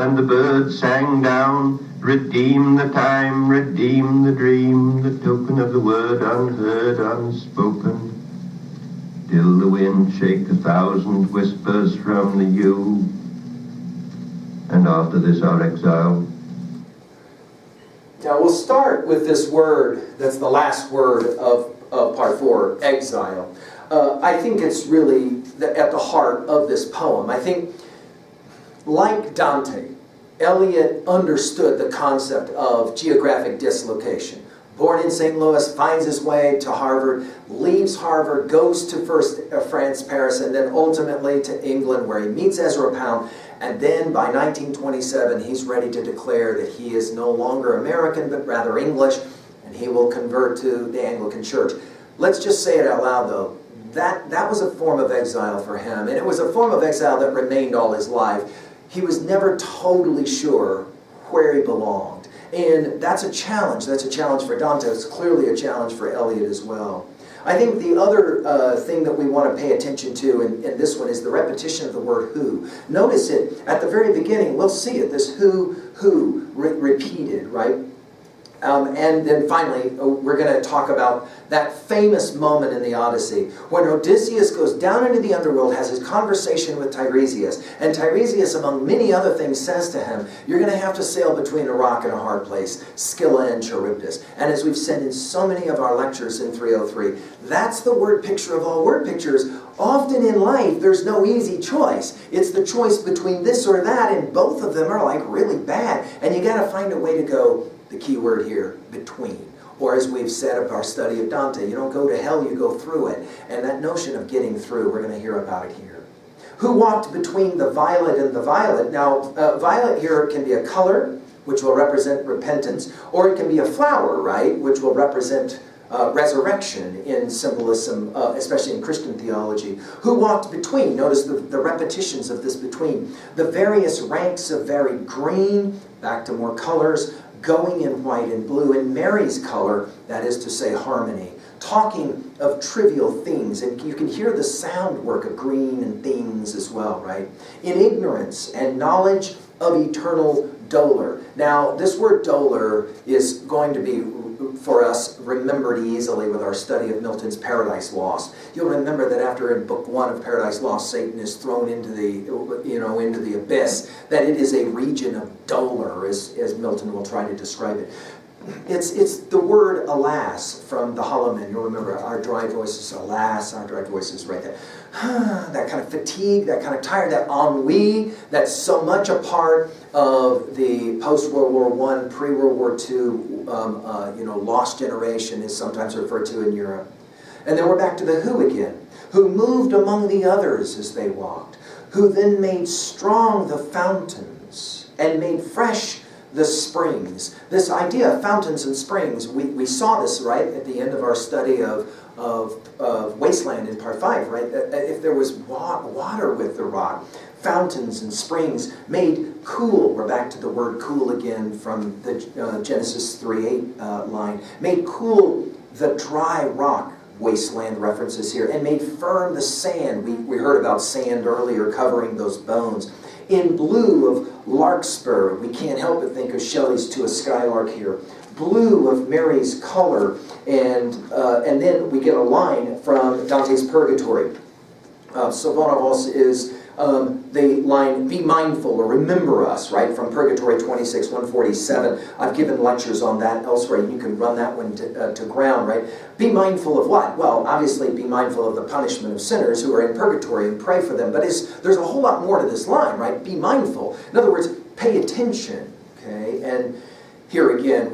and the birds sang down, redeem the time, redeem the dream, the token of the word unheard, unspoken. Till the wind shake 1,000 whispers from the yew, and after this our exile. Now we'll start with this word that's the last word of part 4, exile. I think it's really at the heart of this poem. I think, like Dante, Eliot understood the concept of geographic dislocation. Born in St. Louis, finds his way to Harvard, leaves Harvard, goes to first France, Paris, and then ultimately to England, where he meets Ezra Pound. And then by 1927, he's ready to declare that he is no longer American, but rather English, and he will convert to the Anglican Church. Let's just say it out loud, though. That was a form of exile for him, and it was a form of exile that remained all his life. He was never totally sure where he belonged. And that's a challenge. That's a challenge for Dante. It's clearly a challenge for Eliot as well. I think the other thing that we want to pay attention to in this one is the repetition of the word who. Notice it at the very beginning. We'll see it, this who repeated, right? And then finally, we're going to talk about that famous moment in the Odyssey when Odysseus goes down into the underworld, has his conversation with Tiresias, and Tiresias, among many other things, says to him, you're going to have to sail between a rock and a hard place, Scylla and Charybdis. And as we've said in so many of our lectures in 303, that's the word picture of all word pictures. Often in life, there's no easy choice. It's the choice between this or that, and both of them are like really bad. And you got to find a way to go, the key word here, between. Or as we've said of our study of Dante, you don't go to hell, you go through it. And that notion of getting through, we're going to hear about it here. Who walked between the violet and the violet? Now, violet here can be a color, which will represent repentance, or it can be a flower, right, which will represent resurrection in symbolism, especially in Christian theology. Who walked between? Notice the repetitions of this between. The various ranks of varied green, back to more colors, going in white and blue, and Mary's color, that is to say harmony, talking of trivial things, and you can hear the sound work of green and things as well, right? In ignorance and knowledge of eternal dolor. Now, this word dolor is going to be, for us, remembered easily with our study of Milton's Paradise Lost. You'll remember that after in Book 1 of Paradise Lost, Satan is thrown into the abyss, that it is a region of dolor, as Milton will try to describe it. It's the word alas from the Hollow Men. You'll remember our dry voices, alas, our dry voices, right there. That kind of fatigue, that kind of tired, that ennui, that's so much a part of the post-World War I, pre-World War II, lost generation is sometimes referred to in Europe. And then we're back to the who again. Who moved among the others as they walked. Who then made strong the fountains and made fresh the springs. This idea of fountains and springs, we saw this, right, at the end of our study of Wasteland in part 5, right? If there was water with the rock, fountains and springs made cool, we're back to the word cool again from the Genesis 3:8 line, made cool the dry rock, Wasteland references here, and made firm the sand. We heard about sand earlier covering those bones. In blue of larkspur, we can't help but think of Shelley's To a Skylark here. Blue of Mary's color, and then we get a line from Dante's Purgatory. Savona Vos is the line, be mindful or remember us, right, from Purgatory 26, 147. I've given lectures on that elsewhere. You can run that one to ground, right? Be mindful of what? Well, obviously be mindful of the punishment of sinners who are in purgatory and pray for them. But there's a whole lot more to this line, right? Be mindful. In other words, pay attention, okay? And here again,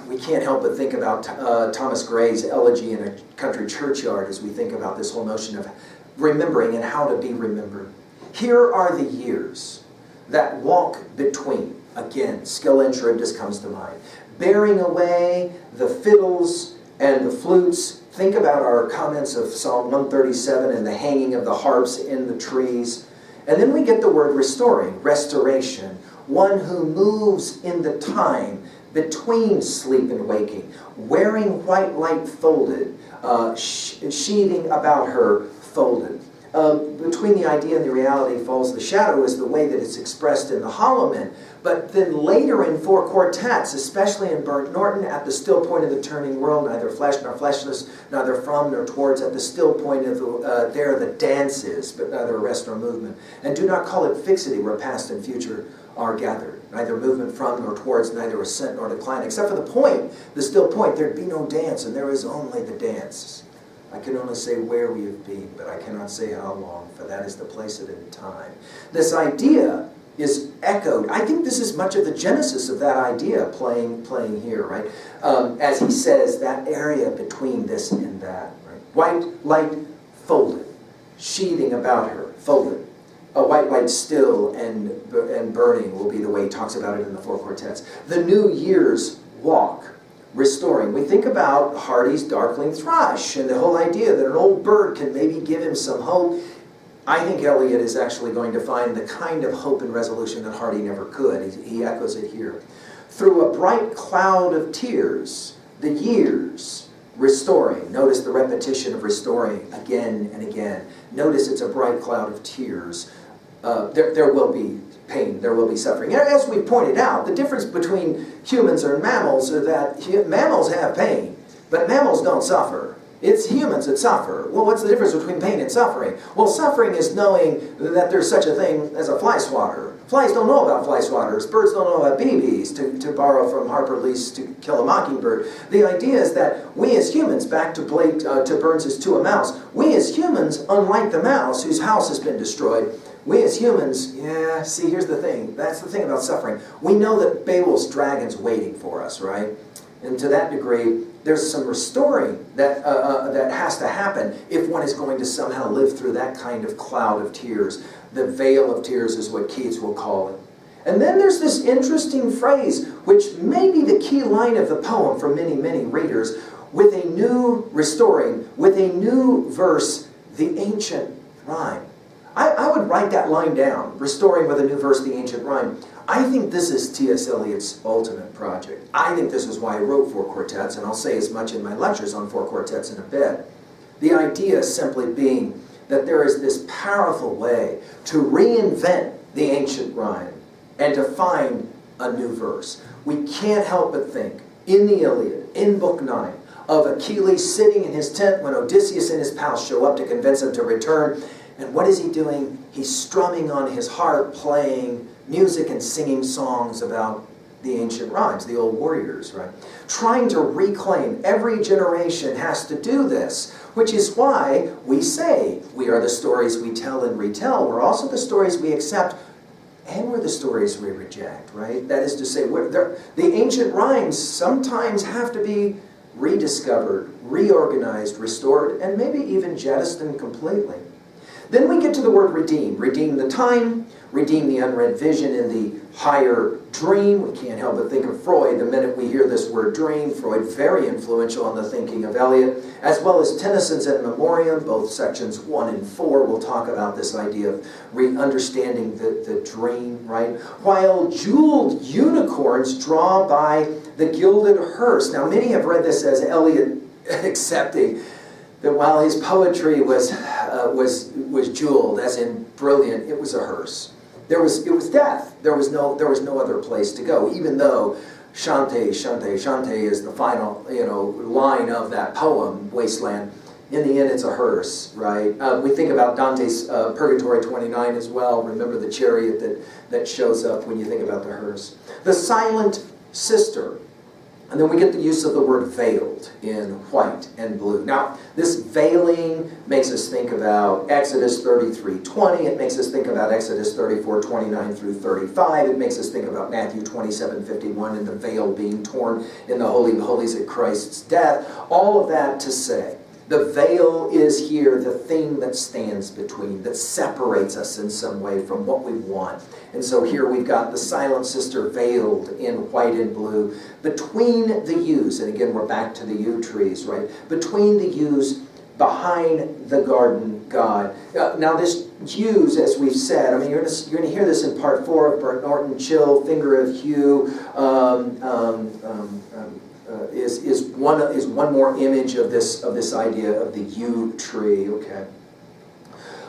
we can't help but think about Thomas Gray's Elegy in a Country Churchyard as we think about this whole notion of remembering and how to be remembered. Here are the years that walk between. Again, Scylla and Charybdis comes to mind. Bearing away the fiddles and the flutes. Think about our comments of Psalm 137 and the hanging of the harps in the trees. And then we get the word restoring, restoration. One who moves in the time between sleep and waking, wearing white light folded, sheathing about her folded. Between the idea and the reality falls the shadow is the way that it's expressed in the Hollow Men. But then later in four quartets, especially in Burnt Norton, at the still point of the turning world, neither flesh nor fleshless, neither from nor towards, at the still point of there the dance is, but neither arrest nor movement. And do not call it fixity, where past and future are gathered. Neither movement from nor towards, neither ascent nor decline. Except for the point, the still point, there'd be no dance, and there is only the dance. I can only say where we have been, but I cannot say how long, for that is the place of it in time. This idea is echoed. I think this is much of the genesis of that idea playing here, right? As he says, that area between this and that, right? White light folded, sheathing about her, folded. A white light still and burning will be the way he talks about it in the four quartets. The New Year's walk, restoring. We think about Hardy's darkling thrush and the whole idea that an old bird can maybe give him some hope. I think Eliot is actually going to find the kind of hope and resolution that Hardy never could. He echoes it here. Through a bright cloud of tears, the years restoring. Notice the repetition of restoring again and again. Notice it's a bright cloud of tears. There will be pain, there will be suffering. As we pointed out, the difference between humans and mammals is that mammals have pain, but mammals don't suffer. It's humans that suffer. Well, what's the difference between pain and suffering? Well, suffering is knowing that there's such a thing as a fly swatter. Flies don't know about fly swatters. Birds don't know about BBs, to borrow from Harper Lee's To Kill a Mockingbird. The idea is that we as humans, back to Burns' To a Mouse, we as humans, unlike the mouse whose house has been destroyed, we as humans, see, here's the thing. That's the thing about suffering. We know that Beowulf's dragon's waiting for us, right? And to that degree, there's some restoring that has to happen if one is going to somehow live through that kind of cloud of tears. The veil of tears is what Keats will call it. And then there's this interesting phrase, which may be the key line of the poem for many, many readers, with a new restoring, with a new verse, the ancient rhyme. I would write that line down, restoring with a new verse, the ancient rhyme. I think this is T.S. Eliot's ultimate project. I think this is why I wrote four quartets, and I'll say as much in my lectures on four quartets in a bit. The idea simply being that there is this powerful way to reinvent the ancient rhyme and to find a new verse. We can't help but think, in the Iliad, in Book 9, of Achilles sitting in his tent when Odysseus and his pals show up to convince him to return. And what is he doing? He's strumming on his harp, playing music and singing songs about the ancient rhymes, the old warriors, right? Trying to reclaim. Every generation has to do this, which is why we say we are the stories we tell and retell. We're also the stories we accept, and we're the stories we reject, right? That is to say, the ancient rhymes sometimes have to be rediscovered, reorganized, restored, and maybe even jettisoned completely. Then we get to the word redeem. Redeem the time, redeem the unread vision in the higher dream. We can't help but think of Freud the minute we hear this word dream. Freud, very influential on the thinking of Eliot, as well as Tennyson's In Memoriam, both sections 1 and 4 will talk about this idea of understanding the dream, right? While jeweled unicorns draw by the gilded hearse. Now, many have read this as Eliot accepting that while his poetry was jeweled, as in brilliant, it was a hearse. It was death. There was no other place to go. Even though Shante, Shante, Shante is the final line of that poem, Wasteland. In the end, it's a hearse, right? We think about Dante's Purgatory 29 as well. Remember the chariot that shows up when you think about the hearse. The silent sister. And then we get the use of the word veiled in white and blue. Now, this veiling makes us think about Exodus 33:20. It makes us think about Exodus 34:29 through 35. It makes us think about Matthew 27:51 and the veil being torn in the Holy of Holies at Christ's death. All of that to say, the veil is here, the thing that stands between, that separates us in some way from what we want. And so here we've got the silent sister veiled in white and blue. Between the yews, and again we're back to the yew trees, right? Between the yews, behind the garden God. Now this yews, as we've said, I mean you're going to hear this in part 4 of Burnt Norton, Chill, Finger of Hugh, is one more image of this idea of the yew tree. Okay.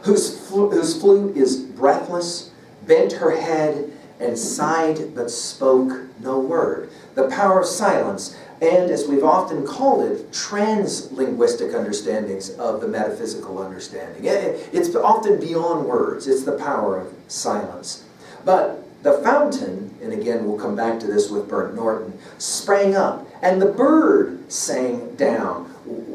whose flute is breathless, bent her head, and sighed but spoke no word. The power of silence, and as we've often called it, translinguistic understandings of the metaphysical understanding. It's often beyond words. It's the power of silence. But the fountain, and again we'll come back to this with Burnt Norton, sprang up, and the bird sang down.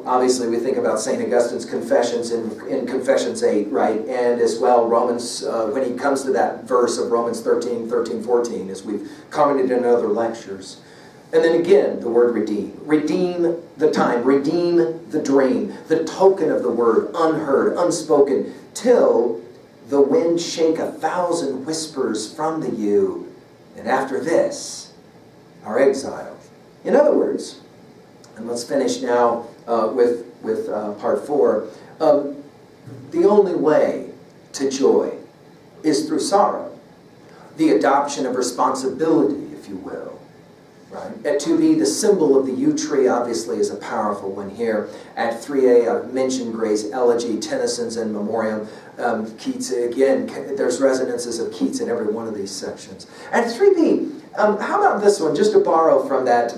Obviously we think about St. Augustine's Confessions in Confessions 8, right? And as well Romans, when he comes to that verse of Romans 13, 14, as we've commented in other lectures. And then again, the word redeem. Redeem the time, redeem the dream, the token of the word, unheard, unspoken, till the wind shake 1,000 whispers from the yew, and after this, our exile. In other words, and let's finish now with part 4, the only way to joy is through sorrow. The adoption of responsibility, if you will. Right? At 2b, the symbol of the yew tree obviously is a powerful one here. At 3a, I've mentioned Gray's Elegy, Tennyson's In Memoriam, Keats. Again, there's resonances of Keats in every one of these sections. At 3b, how about this one, just to borrow from that,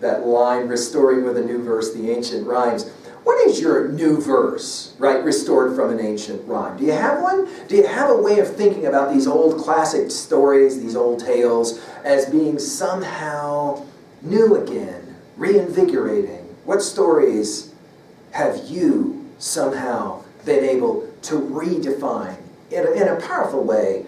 that line, restoring with a new verse the ancient rhymes. What is your new verse, right, restored from an ancient rhyme? Do you have one? Do you have a way of thinking about these old classic stories, these old tales, as being somehow new again, reinvigorating? What stories have you somehow been able to redefine in a powerful way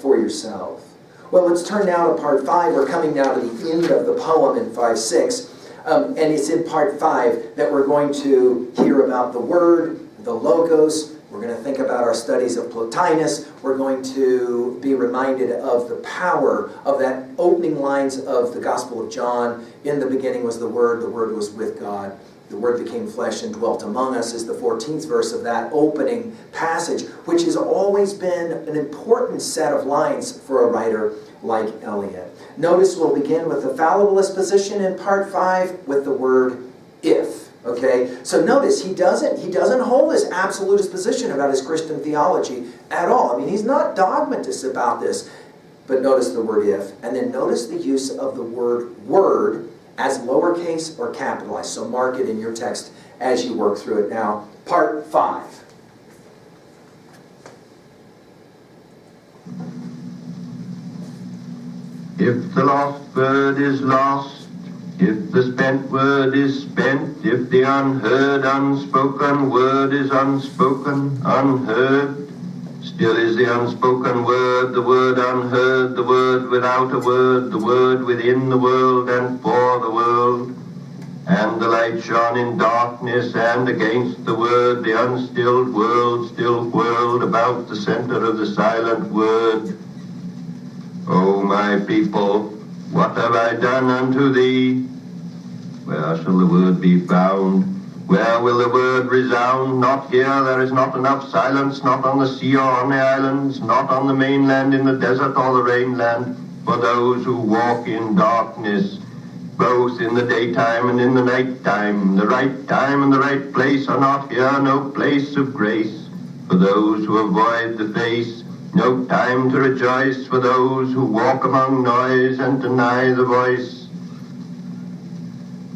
for yourself? Well, let's turn now to part 5. We're coming now to the end of the poem in 5-6. And it's in part 5 that we're going to hear about the word, the logos. We're going to think about our studies of Plotinus. We're going to be reminded of the power of that opening lines of the Gospel of John. In the beginning was the Word was with God. The Word became flesh and dwelt among us is the 14th verse of that opening passage, which has always been an important set of lines for a writer like Eliot. Notice we'll begin with the fallibilist position in part 5 with the word if. Okay, so notice he doesn't hold this absolutist position about his Christian theology at all. I mean, he's not dogmatist about this. But notice the word if, and then notice the use of the word as lowercase or capitalized. So mark it in your text as you work through it. Now, part 5. If the lost word is lost, if the spent word is spent, if the unheard, unspoken word is unspoken, unheard, still is the unspoken word, the word unheard, the word without a word, the word within the world and for the world. And the light shone in darkness, and against the word the unstilled world still whirled about the center of the silent word. O my people, what have I done unto thee? Where shall the word be found? Where will the word resound? Not here, there is not enough silence, not on the sea or on the islands, not on the mainland, in the desert or the rainland, for those who walk in darkness, both in the daytime and in the nighttime. The right time and the right place are not here, no place of grace. For those who avoid the face, no time to rejoice. For those who walk among noise and deny the voice.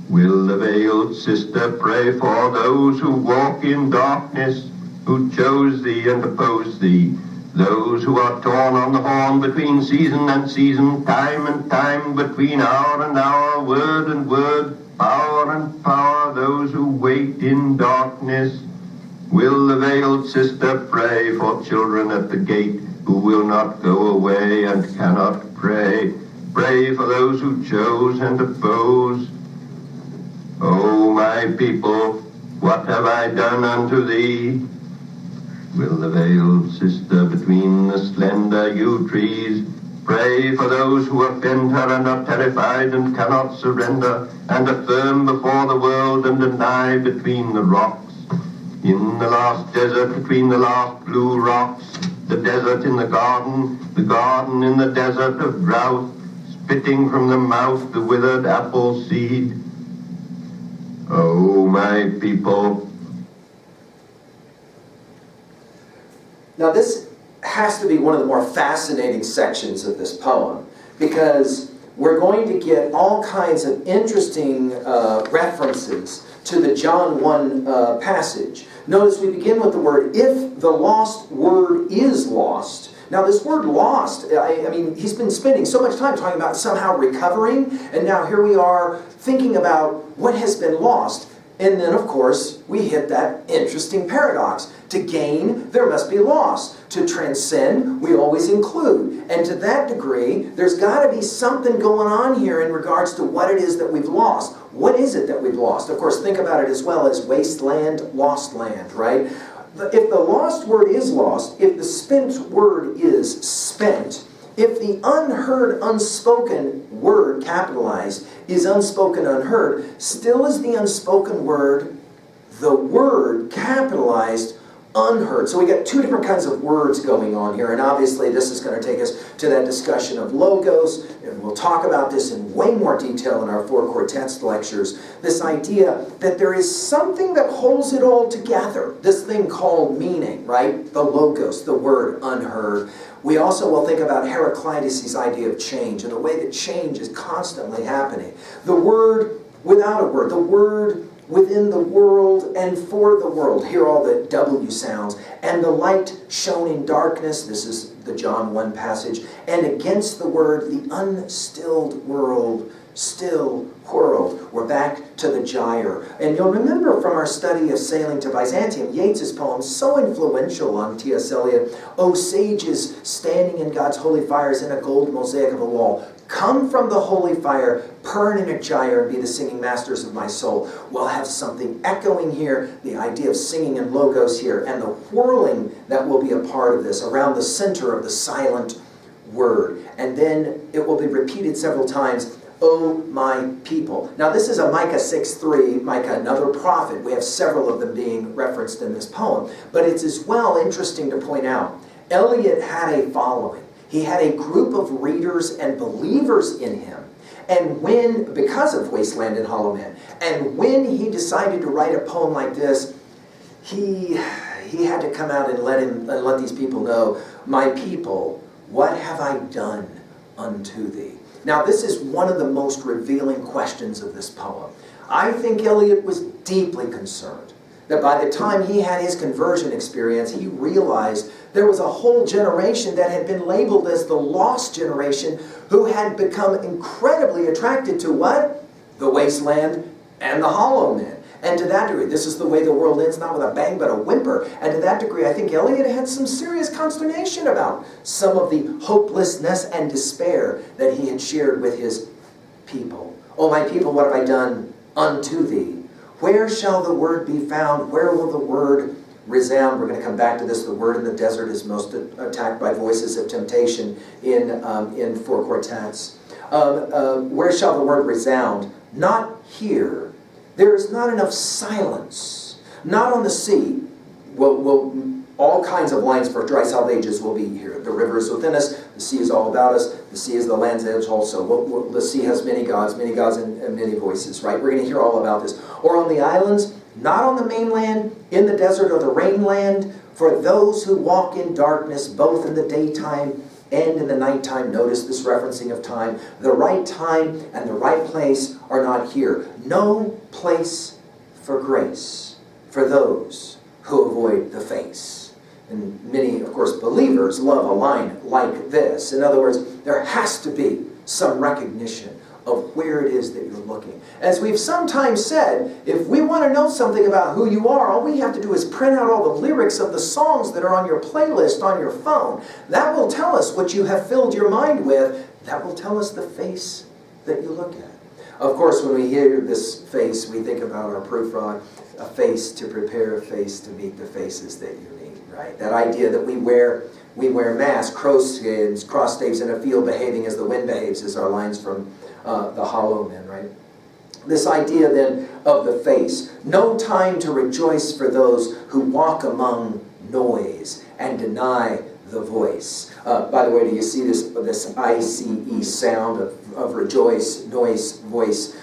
Will the veiled sister pray for those who walk in darkness, who chose thee and oppose thee, those who are torn on the horn between season and season, time and time, between hour and hour, word and word, power and power, those who wait in darkness? Will the veiled sister pray for children at the gate who will not go away and cannot pray? Pray for those who chose and oppose. O my people, what have I done unto thee? Will the veiled sister between the slender yew trees pray for those who offend her and are terrified and cannot surrender, and affirm before the world and deny between the rocks? In the last desert between the last blue rocks, the desert in the garden in the desert of drought, spitting from the mouth the withered apple seed. O my people. Now this has to be one of the more fascinating sections of this poem, because we're going to get all kinds of interesting references to the John 1 passage. Notice we begin with the word, if the lost word is lost. Now this word lost, I mean, he's been spending so much time talking about somehow recovering, and now here we are thinking about what has been lost. And then, of course, we hit that interesting paradox. To gain, there must be loss. To transcend, we always include. And to that degree, there's got to be something going on here in regards to what it is that we've lost. What is it that we've lost? Of course, think about it as well as wasteland, lost land, right? If the lost word is lost, if the spent word is spent, if the unheard, unspoken word, capitalized, is unspoken, unheard, still is the unspoken word, the word, capitalized, unheard. So we got two different kinds of words going on here, and obviously this is going to take us to that discussion of logos, and we'll talk about this in way more detail in our 4 quartets lectures. This idea that there is something that holds it all together, this thing called meaning, right? The logos, the word unheard. We also will think about Heraclitus' idea of change and the way that change is constantly happening. The word without a word, the word within the world and for the world. Hear all the W sounds. And the light shone in darkness. This is the John 1 passage. And against the word, the unstilled world still whirled. We're back to the gyre. And you'll remember from our study of Sailing to Byzantium, Yeats's poem, so influential on T.S. Eliot, O sages standing in God's holy fires in a gold mosaic of a wall, come from the holy fire, burn in a gyre, and be the singing masters of my soul. We'll have something echoing here, the idea of singing and logos here, and the whirling that will be a part of this around the center of the silent word. And then it will be repeated several times, O my people. Now this is a Micah 6:3, Micah, another prophet. We have several of them being referenced in this poem. But it's as well interesting to point out, Eliot had a following. He had a group of readers and believers in him. And when, because of Wasteland and Hollow Man, and when he decided to write a poem like this, he had to come out and let these people know, my people, what have I done unto thee? Now this is one of the most revealing questions of this poem. I think Eliot was deeply concerned that by the time he had his conversion experience, he realized there was a whole generation that had been labeled as the lost generation who had become incredibly attracted to what? The wasteland and the hollow man. And to that degree, this is the way the world ends, not with a bang, but a whimper. And to that degree, I think Eliot had some serious consternation about some of the hopelessness and despair that he had shared with his people. Oh, my people, what have I done unto thee? Where shall the word be found? Where will the word resound? We're going to come back to this. The word in the desert is most attacked by voices of temptation in 4 quartets. Where shall the word resound? Not here. There is not enough silence. Not on the sea. All kinds of lines for dry salvages will be here. The river is within us. The sea is all about us. The sea is the land's edge also. The sea has many gods and many voices, right? We're going to hear all about this. Or on the islands, not on the mainland, in the desert or the rainland, for those who walk in darkness, both in the daytime and in the nighttime. Notice this referencing of time. The right time and the right place are not here. No place for grace for those who avoid the face. And many, of course, believers love a line like this. In other words, there has to be some recognition of where it is that you're looking. As we've sometimes said, if we want to know something about who you are, all we have to do is print out all the lyrics of the songs that are on your playlist on your phone. That will tell us what you have filled your mind with. That will tell us the face that you look at. Of course, when we hear this face, we think about our proofread, a face to prepare a face to meet the faces that you meet, right? That idea that we wear masks, crowskins, cross staves in a field behaving as the wind behaves is our lines from the Hollow Men, right? This idea then of the face. No time to rejoice for those who walk among noise and deny the voice. By the way, do you see this ICE sound of rejoice, noise, voice?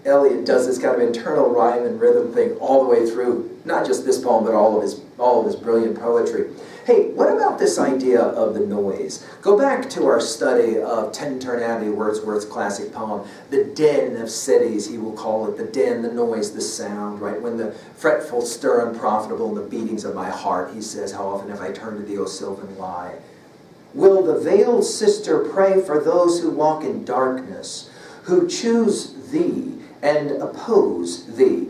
Eliot does this kind of internal rhyme and rhythm thing all the way through, not just this poem, but all of his brilliant poetry. Hey, what about this idea of the noise? Go back to our study of Tintern Abbey, Wordsworth's classic poem, the din of cities, he will call it, the din, the noise, the sound, right? When the fretful stir unprofitable in the beatings of my heart, he says, how often have I turned to thee, O sylvan lie? Will the veiled sister pray for those who walk in darkness, who choose thee and oppose thee?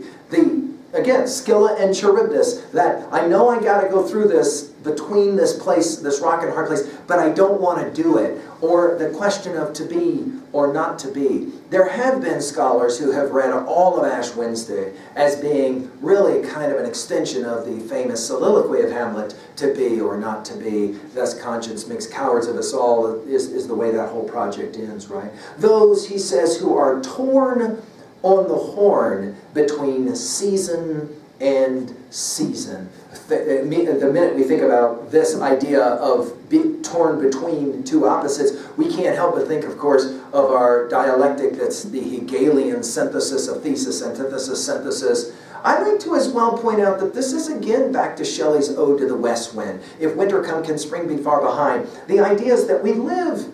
Again, Scylla and Charybdis, that I know I got to go through this, between this place, this rock and hard place, but I don't want to do it. Or the question of to be or not to be. There have been scholars who have read all of Ash Wednesday as being really kind of an extension of the famous soliloquy of Hamlet, to be or not to be, thus conscience makes cowards of us all, is the way that whole project ends, right? Those, he says, who are torn on the horn between season and season. The minute we think about this idea of being torn between two opposites, we can't help but think, of course, of our dialectic that's the Hegelian synthesis of thesis, antithesis, synthesis. I'd like to as well point out that this is again back to Shelley's Ode to the West Wind. If winter come, can spring be far behind? The idea is that we live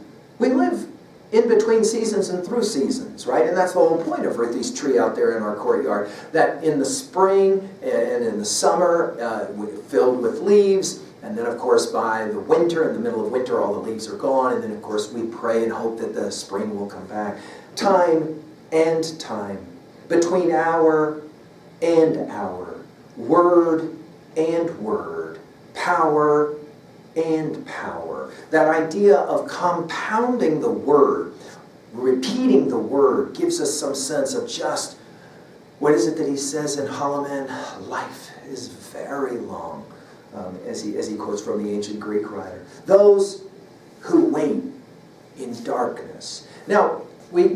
in between seasons and through seasons, right? And that's the whole point of Ruthie's tree out there in our courtyard, that in the spring and in the summer, filled with leaves, and then of course by the winter, in the middle of winter, all the leaves are gone, and then of course we pray and hope that the spring will come back. Time and time, between hour and hour, word and word, power and power. That idea of compounding the word, repeating the word, gives us some sense of just, what is it that he says in Holoman? Life is very long, as he quotes from the ancient Greek writer. Those who wait in darkness. Now, we